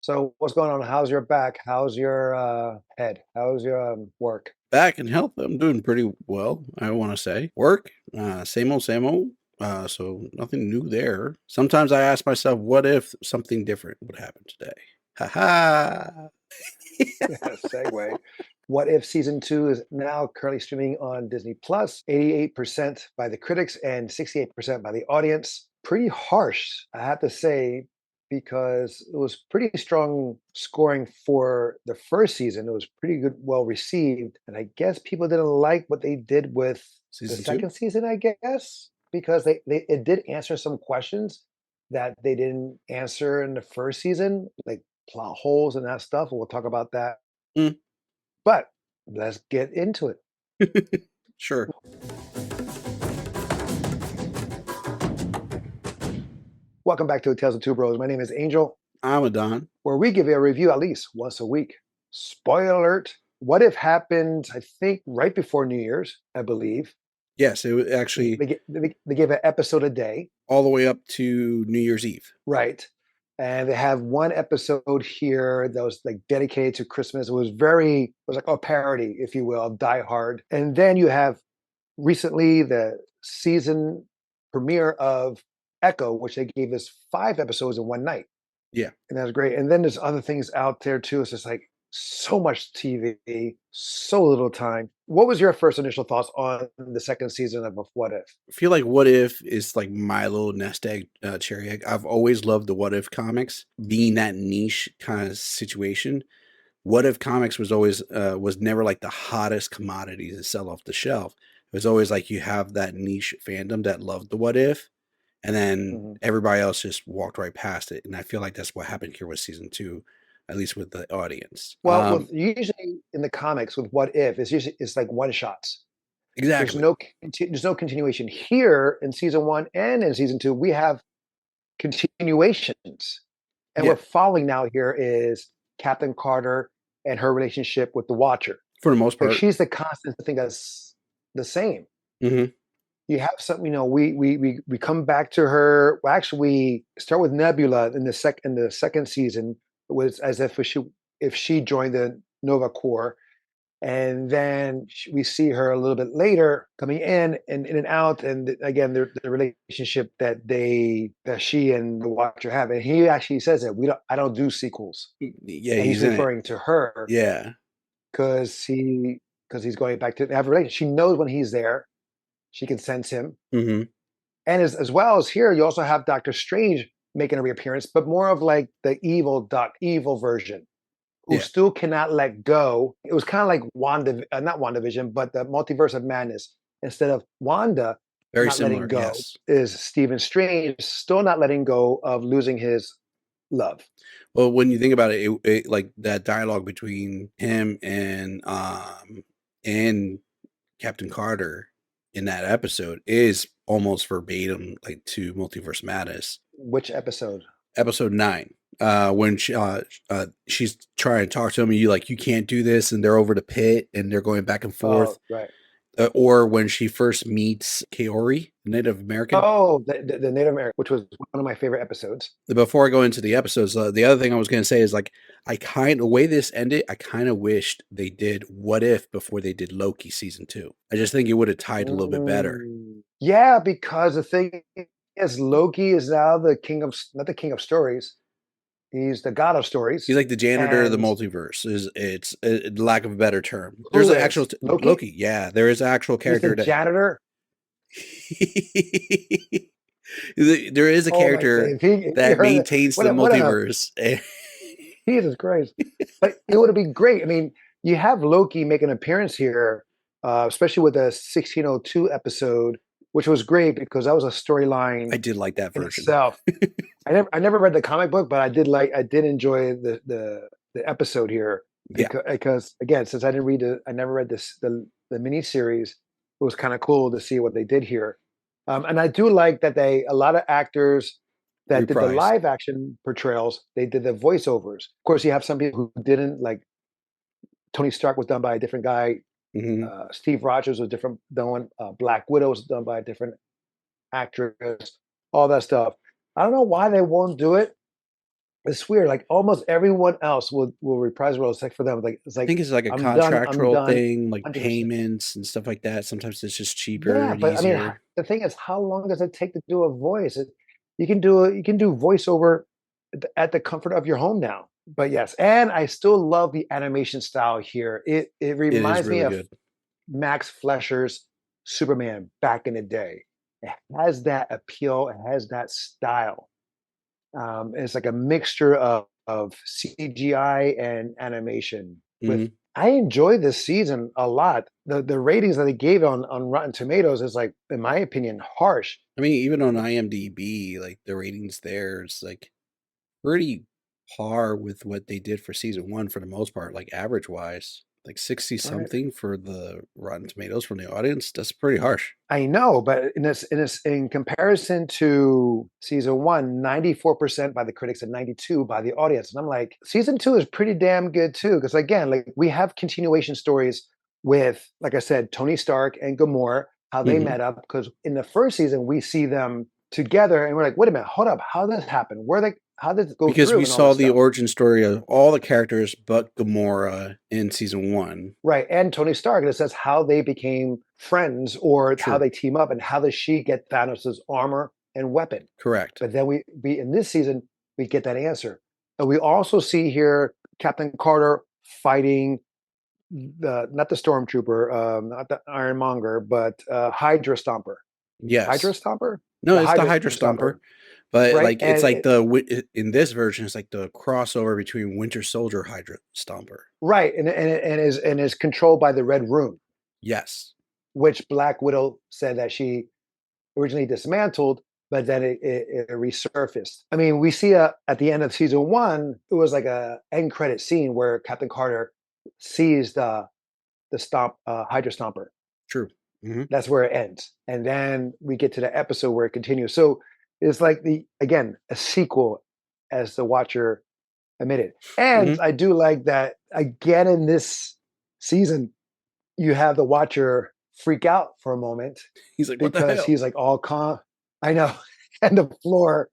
So what's going on? How's your back? How's your head? How's your work? Back in health, I'm doing pretty well, I want to say. Work, same old, same old. So nothing new there. Sometimes I ask myself, what if something different would happen today? Ha ha. Segue. What If season two is now currently streaming on Disney Plus, 88% by the critics and 68% by the audience. Pretty harsh, I have to say, because it was pretty strong scoring for the first season. It was pretty good, well received. And I guess people didn't like what they did with the Season two? second season, I guess, because they it did answer some questions that they didn't answer in the first season, like plot holes and that stuff. We'll talk about that. Mm. But let's get into it. Sure. Welcome back to Tales of Two Bros. My name is Angel, I'm Adan. where we give you a review at least once a week. Spoiler alert. What If happened, I think, right before New Year's, I believe. Yes, it was actually They gave an episode a day, all the way up to New Year's Eve. right? And they have one episode here that was like dedicated to Christmas. It was like a parody, if you will, of Die Hard. And then you have recently the season premiere of Echo, which they gave us 5 episodes in one night. Yeah. And that was great. And then there's other things out there too. It's just like so much TV, so little time. What was your first initial thoughts on the second season of What If? I feel like What If is like my little nest egg cherry egg. I've always loved the What If comics, being that niche kind of situation. What If Comics was never like the hottest commodity to sell off the shelf. It was always like you have that niche fandom that loved the What If, and then Mhm. everybody else just walked right past it. And I feel like that's what happened here with season two, at least with the audience. Well, with usually in the comics with What If, it's like one shots. Exactly. There's no continuation here in season one and in season two. We have continuations, and Yeah, we're following now here is Captain Carter and her relationship with the Watcher. for the most Like part. she's the constant thing that's the same. Hmm. You have some, we come back to her. Well, actually, we start with Nebula in the second season. It was as if she joined the Nova Corps, and then we see her a little bit later coming in and out, and again the relationship that she and the Watcher have. And he actually says that we don't I don't do sequels, Yeah, and he's he's in it. referring to her Yeah. because he's going back to have a relationship. She knows when he's there. She can sense him. Hmm. And as well as here, you also have Doctor Strange making a reappearance, but more of like the evil version, who Yeah. still cannot let go. It was kind of like not WandaVision, but the Multiverse of Madness. Instead of Wanda Very not letting similar. go, Yes. is Stephen Strange still not letting go of losing his love. Well, when you think about it, like that dialogue between him and Captain Carter in that episode is almost verbatim like to Multiverse Madness. Which episode? Episode 9. When she's trying to talk to him and you can't do this, and they're over the pit and they're going back and Oh, forth. right. Or when she first meets Kaori, Native American. Oh, the Native American, which was one of my favorite episodes. Before I go into the episodes, the other thing I was going to say is like the way this ended, I kind of wished they did What If before they did Loki season 2. I just think it would have tied a little bit better. Yeah, because the thing is, Loki is now the king of not the king of stories. He's the god of He's stories. like the janitor of the And multiverse. Is it's lack of a better term. There's who an actual is Loki? Loki. Yeah, there is an actual He's the character that janitor. there is a Oh my character god! If you that heard that, maintains the what a multiverse. Jesus Christ! But it would be great. I mean, you have Loki make an appearance here, especially with the 1602 episode, which was great because that was a storyline I did like that in version. itself. I never read the comic book, but I did enjoy the episode here Yeah, because again, since I never read the mini series, it was kind of cool to see what they did here. And I do like that a lot of actors that did the reprised. live action portrayals, they did the voiceovers. Of course, you have some people who didn't. Like Tony Stark was done by a different guy. Hmm. Steve Rogers was different done. Black Widow was done by a different actress. All that stuff. I don't know why they won't do it It's weird. Like almost everyone else will reprise roles. Like for them, like it's I like think it's like a I'm done. I'm contractual done. thing, like 100%. payments and stuff like that. Sometimes it's just cheaper Yeah, and but I mean, easier. the thing is, how long does it take to do a voice? You can do voiceover at the comfort of your home now. But yes, and I still love the animation style here. It It is reminds me really of good. Max Flesher's Superman back in the day. It has that appeal. It has that style. It's like a mixture of CGI and animation. With Mhm. I enjoyed this season a lot. The ratings that they gave on Rotten Tomatoes is like, in my opinion, harsh. I mean, even on IMDb, like, the ratings there is, like, pretty par with what they did for season 1 for the most part, like, average-wise. Like, 60 Right. something for the Rotten Tomatoes from the audience, that's pretty harsh. I know, but in comparison to season one, 94% by the critics and 92 by the audience. And I'm like, season two is pretty damn good too. Because again, like we have continuation stories with, like I said, Tony Stark and Gamora, how they Mhm. met up. Because in the first season, we see them together and we're like, wait a minute, hold up, how did this happen? How did it go Because we through and all saw this the stuff? origin story of all the characters but Gamora in season 1. Right. And Tony Stark, and it says how they became friends or how True. they team up and how does she get Thanos' armor and weapon. Correct. But then we in this season we get that answer. And we also see here Captain Carter fighting the not the stormtrooper, not the Ironmonger, but Hydra Stomper. Hydra Yes. Stomper? No, The it's the Hydra Hydra Stomper, Stomper, but, right? like, it's And like the wi in this version, it's like the crossover between Winter Soldier Hydra Stomper. right, and is controlled by the Red Room, Yes. which Black Widow said that she originally dismantled, but then it resurfaced. I mean, we see at the end of season one, it was like a end credit scene where Captain Carter sees the stomp Hydra Stomper. True. Mhm. That's where it ends, and then we get to the episode where it continues. So it's like the again a sequel, as the watcher admitted. And Mhm. I do like that again in this season, you have the watcher freak out for a moment He's like, "What the because hell?" he's like all calm. I know, and the floor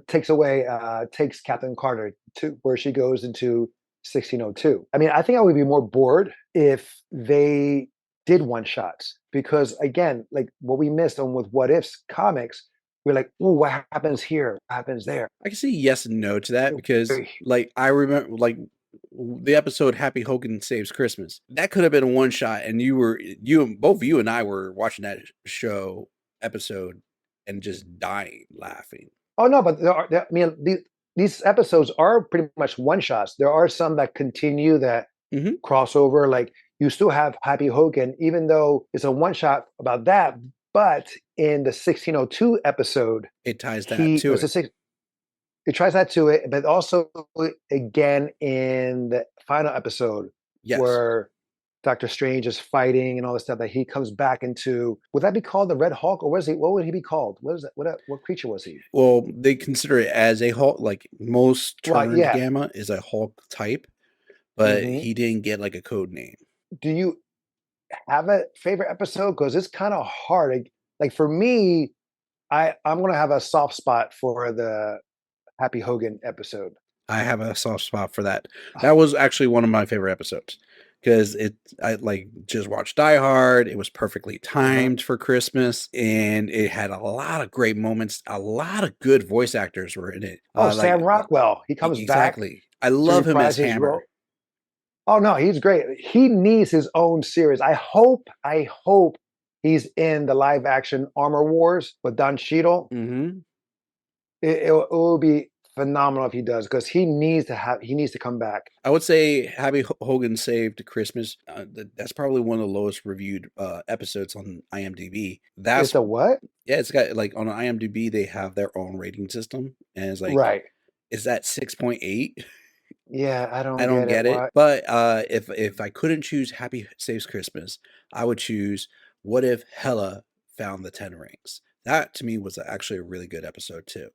takes Captain Carter to where she goes into 1602. I mean, I think I would be more bored if they did one shots because again, like what we missed on with What Ifs comics, we're like, oh, what happens here? What happens there? I can say yes and no to that It- because, like, I remember, like, the episode Happy Hogan Saves Christmas. That could have been a one shot, and you and I were watching that show episode and just dying laughing. Oh no, but I mean, these episodes are pretty much one shots. There are some that continue that Mhm. crossover. Like you still have Happy Hogan, even though it's a one shot about that. But in the 1602 episode, It ties that he to was a it. six. It tries that to it, but also again in the final episode Yes. where Doctor Strange is fighting and all this stuff that he comes back into. Would that be called the Red Hulk, or was he? What would he be called? What is that? What creature was he? Well, they consider it as a Hulk, like, most Well, turned yeah. Gamma is a Hulk type, but Hmm. he didn't get, like, a code name. Do you have a favorite episode? Because it's kind of hard. Like for me, I'm gonna have a soft spot for the Happy Hogan episode. I have a soft spot for that. That was actually one of my favorite episodes because I like just watched Die Hard. It was perfectly Uh-huh. timed for Christmas and it had a lot of great moments. A lot of good voice actors were in it. Oh, Sam Rockwell, he comes back Exactly. I to love him as reprise his Hammer. role. Oh no, he's great. He needs his own series. I hope he's in the live action Armor Wars with Don Cheadle. Hmm. It will be phenomenal if he does because he needs to come back. I would say Happy Hogan Saved Christmas. That's probably one of the lowest reviewed episodes on IMDb. It's the what? Yeah, it's got like on IMDb they have their own rating system, and it's like, Right. is that 6.8? Yeah, I I don't don't get it. get it. Why? But if I couldn't choose Happy Saves Christmas, I would choose What If Hella Found the Ten Rings. That to me was actually a really good episode too.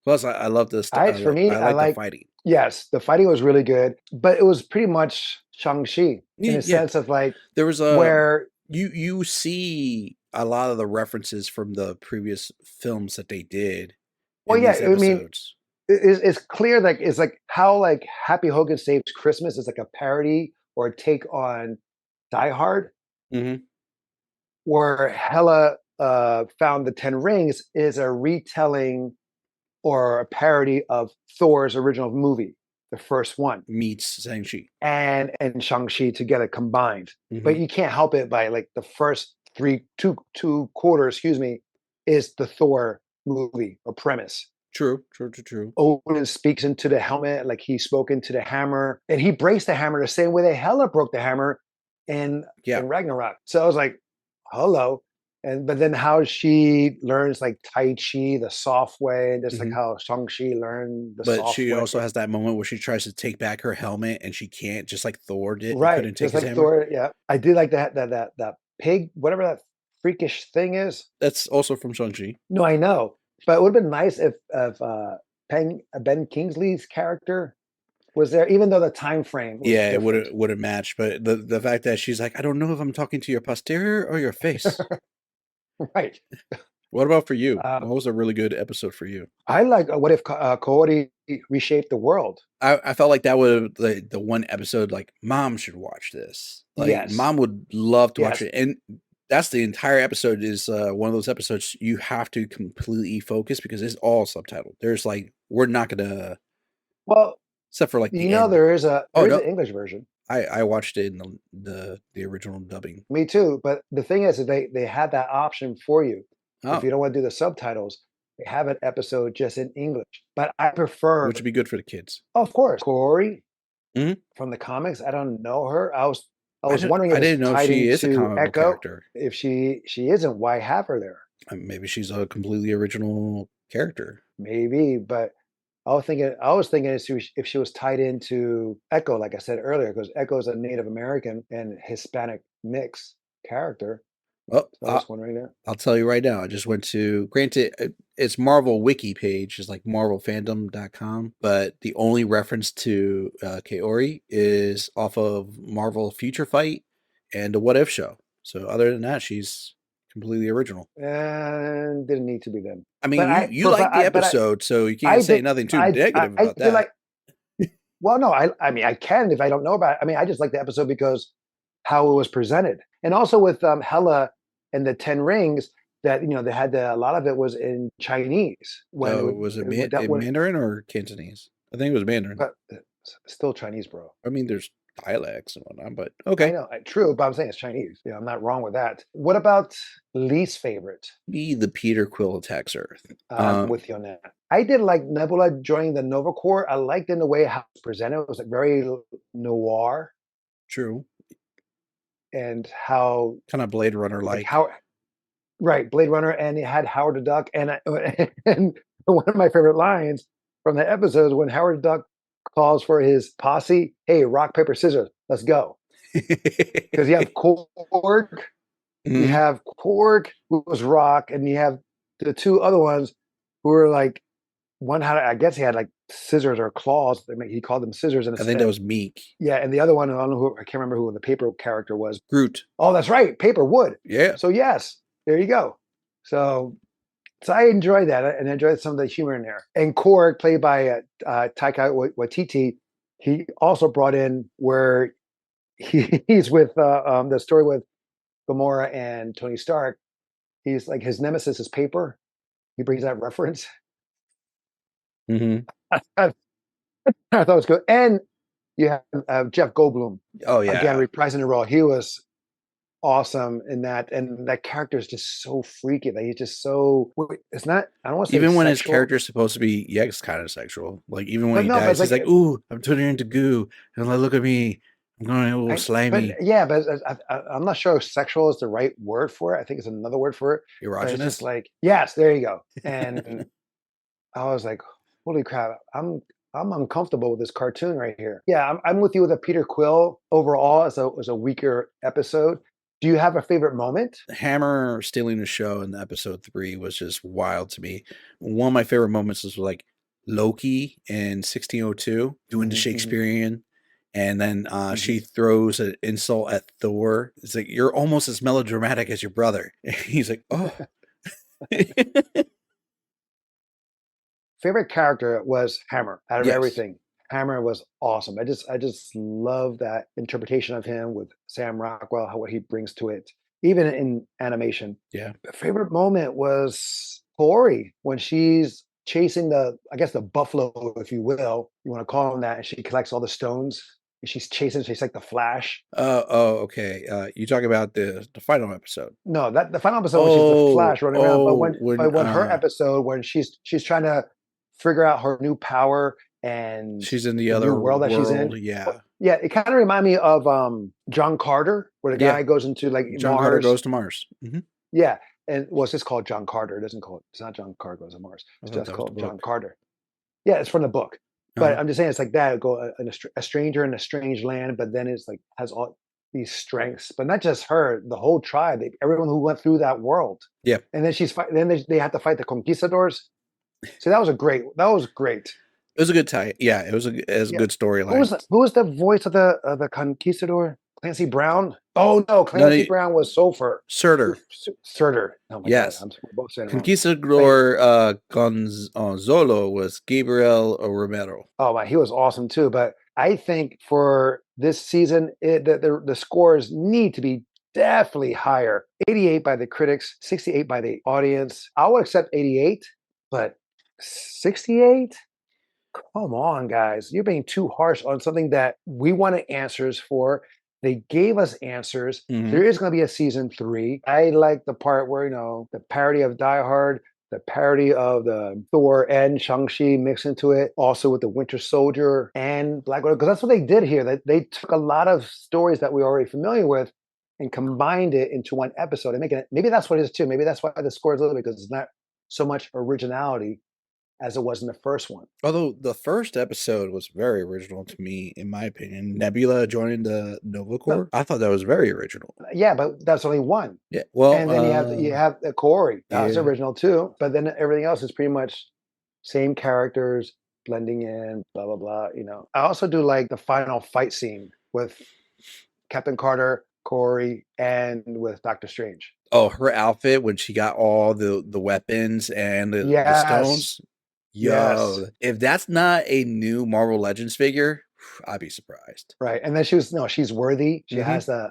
Plus, I love this. For me, I I like the like fighting. yes, the fighting was really good, but it was pretty much Shang-Chi in a Yeah, sense of like there was a where you see a lot of the references from the previous films that they did well, in yeah, these I mean, episodes. it's clear like it's like how like Happy Hogan Saves Christmas is like a parody or a take on Die Hard, Hmm. where Hella found the Ten Rings is a retelling or a parody of Thor's original movie, the first one, Meets Shang-Chi. and Shang-Chi together combined. But Hmm. you can't help it by like the first two quarters, excuse me, is the Thor movie or premise. True, true, true, true. Odin speaks into the helmet like he spoke into the hammer, and he breaks the hammer the same way that Hela broke the hammer in Yeah. Ragnarok. So I was like, hello. And but then how she learns like Tai Chi the soft way, and just like Hmm. how Shang-Chi learned the But soft she way. also has that moment where she tries to take back her helmet and she can't, just like Thor did. He Right. couldn't take Just his like hammer. Thor. Yeah. I did like that pig, whatever that freakish thing is. That's also from Shang-Chi. No, I know. But it would have been nice if Ben Kingsley's character was there, even though the time frame was Yeah, it different. would have matched, but the fact that she's like, I don't know if I'm talking to your posterior or your face. Right. What about for you? Uh, What was a really good episode for you? I like what if Coyote reshaped the world? I felt like that would the one episode like mom should watch this. Like Yes. mom would love to watch Yes. it, and that's the entire episode. Is one of those episodes you have to completely focus because it's all subtitled. There's like we're not gonna Well, except for like the end. Oh there is no, an English version. I watched it in the original dubbing. Me too. But the thing is that they had that option for you. If Oh, you don't want to do the subtitles, they have an episode just in English. But I prefer, which would be good for the kids. of course, Corey Mhm. from the comics. I don't know her. I was wondering if I it's didn't know tied she is a into comic book Echo. character. If she isn't, why have her there? Maybe she's a completely original character. Maybe, but I was thinking if she was tied into Echo, like I said earlier, because Echo is a Native American and Hispanic mix character. Well, So I was wondering that. I'll tell you right now. I just went to, granted, it's Marvel wiki page, is like marvelfandom.com, but the only reference to Kaori is off of Marvel Future Fight and the What If show. So other than that, she's completely original. And didn't need to be them. I mean, But you like the but episode, so you I can't say did nothing too negative I about did that. like well no, I mean I can if I don't know about it. I mean I just like the episode because how it was presented. And also with Hela and the Ten Rings that they had a lot of it was in Chinese when So was it that in when Mandarin or Cantonese? I think it was Mandarin. but still Chinese, bro. I mean, there's dialects and whatnot, but I okay. know, true, but I'm saying it's Chinese. Yeah, I'm not wrong with that. What about least favorite? Be the Peter Quill attacks Earth. I'm with you on that. I did like Nebula joining the Nova Corps. I liked in the way how it was presented. It was like very noir True. and how Kind of Blade Runner like like. how right Blade Runner, and it had Howard the Duck, and and one of my favorite lines from the episode is when Howard the Duck calls for his posse. Hey, rock paper scissors, let's go. Because you have Korg, Mhm. who was rock, and you have the two other ones who were like one had I guess he had like scissors or claws. He called them scissors, I think that was Meek. yeah, and the other one I don't know I can't remember who the paper character was. Groot. Oh, that's right, paper wood. Yeah. So yes, there you go. So I enjoyed that and I enjoyed some of the humor in there. And Korg, played by Taika Waititi, he also brought in where he's with the story with Gamora and Tony Stark. He's like his nemesis is paper. He brings that reference. Mhm. I thought it was good. And you have Jeff Goldblum Oh, again yeah. reprising the role. He was awesome in that, and that character is just so freaky. Like he's just so. It's not. I don't want to say Even when his sexual, character is supposed to be, yeah, it's kind of sexual. Like, even when but he no. But dies, it's he's like like, "Ooh, I'm turning into goo." And like, look at me. I'm going a little but slimy. yeah, but I'm not sure if sexual is the right word for it. I think it's another word for it. But it's just Erogenous. like yes, there you go. And I was like, holy crap, I'm uncomfortable with this cartoon right here. Yeah, I'm with you with a Peter Quill overall as a weaker episode. Do you have a favorite moment? Hammer stealing the show in episode 3 was just wild to me. One of my favorite moments was like Loki in 1602 doing the Hmm. Shakespearean, and then Hmm. she throws an insult at Thor. It's like, you're almost as melodramatic as your brother. He's like, oh. favorite character was Hammer out of Yes. everything. Hammer was awesome. I just love that interpretation of him with Sam Rockwell, how what he brings to it, even in animation. Yeah. The favorite moment was Corey when she's chasing the, I guess the buffalo, if you will, you want to call him that, and she collects all the stones and she's chasing. She's like the Flash. Oh, okay. You talk about the final episode. No, that the final episode when she's the Oh, Flash running around, but oh, when when but when her episode when she's trying to figure out her new power and she's in the the new other world that she's in. world, But yeah. yeah, it kind of reminded me of John Carter, where the Yeah. guy goes into like John Carter Mars. goes to Mars. Yeah, and well, it's just called John Carter. It doesn't call it. It's not John Carter goes to Mars. I It's thought just that was the called John book. Carter. Yeah, it's from the book. But Uh-huh. I'm just saying it's like that. Go a stranger in a strange land, but then it's like has all these strengths. But not just her, the whole tribe, everyone who went through that world. Yeah. And then then they had to fight the conquistadors. So that was that was great. It was a good tie. Yeah, it was a Yeah. good storyline. Who was the voice of the conquistador? Clancy Brown? Oh no, No, no, Clancy Brown was Sulfur. Surtur. Surtur. Oh my god, Yes. we're both saying it wrong. Wait, Conquistador Gonzalo was Gabriel Romero. oh my, he was awesome too. But I think for this season, the scores need to be definitely higher. 88 by the critics, 68 by the audience. I would accept 88, but 68? Come on, guys. You're being too harsh on something that we wanted answers for. They gave us answers. Mhm. There is going to be a season 3. I like the part where, the parody of Die Hard, the parody of the Thor and Shang-Chi mixed into it, also with the Winter Soldier and Black Widow, because that's what they did here. They took a lot of stories that we are already familiar with and combined it into one episode and making it. Maybe that's what it is too. Maybe that's why the score is a little bit, because it's not so much originality as it was in the first one. Although the first episode was very original to me, in my opinion. Nebula joining the Nova No, Corps. I thought that was very original. yeah, but that's only one. Yeah. Well, And then you have the Corey. That's yeah. original too. But then everything else is pretty much same characters blending in, blah blah blah. I also do like the final fight scene with Captain Carter, Corey, and with Doctor Strange. Oh, her outfit when she got all the weapons and the Yes, stones. yes, Yo, if that's not a new Marvel Legends figure, I'd be surprised. right. And then she's worthy. She Mhm. has the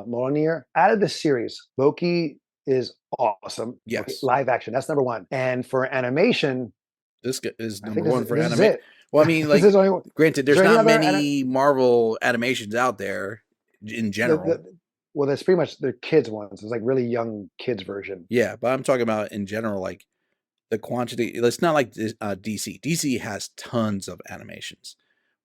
Mjolnir. Out of the series, Loki is awesome. Okay, Yes. live action, that's number one. And for animation, This is I number think one for this is anime. it. Well, I mean, This like, is only. granted, Is there's there any not other? many Marvel animations out there in The, general. the, well, that's pretty much the kids ones. It's like really young kids version. Yeah, but I'm talking about in general, like the quantity. It's not like DC. DC has tons of animations,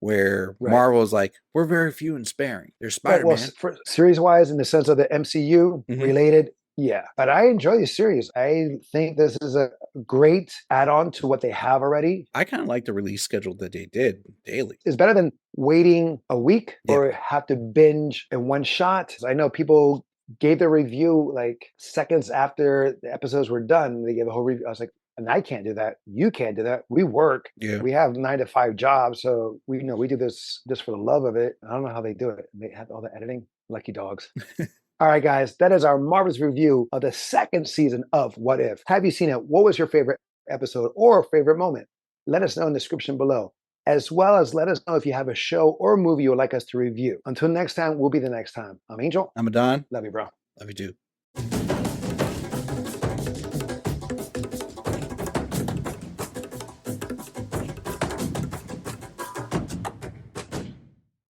where Right. Marvel is like, we're very few and sparing. There's Right. Spider Well, Man. for series wise, in the sense of the MCU Mhm. related, yeah. But I enjoy the series. I think this is a great add on to what they have already. I kind of like the release schedule that they did daily. It's better than waiting a week Yeah. or have to binge in one shot. I know people gave their review like seconds after the episodes were done. They gave a whole review. I was like, and I can't do that. You can't do that. We work. Yeah. We have 9 to 5 jobs, so we do this just for the love of it. I don't know how they do it. They have all the editing. Lucky dogs. All right, guys, that is our marvelous review of the second season of What If. Have you seen it? What was your favorite episode or favorite moment? Let us know in the description below, as well as let us know if you have a show or movie you would like us to review. Until next time, we'll be the next time. I'm Angel. I'm Adan. Love you, bro. Love you too.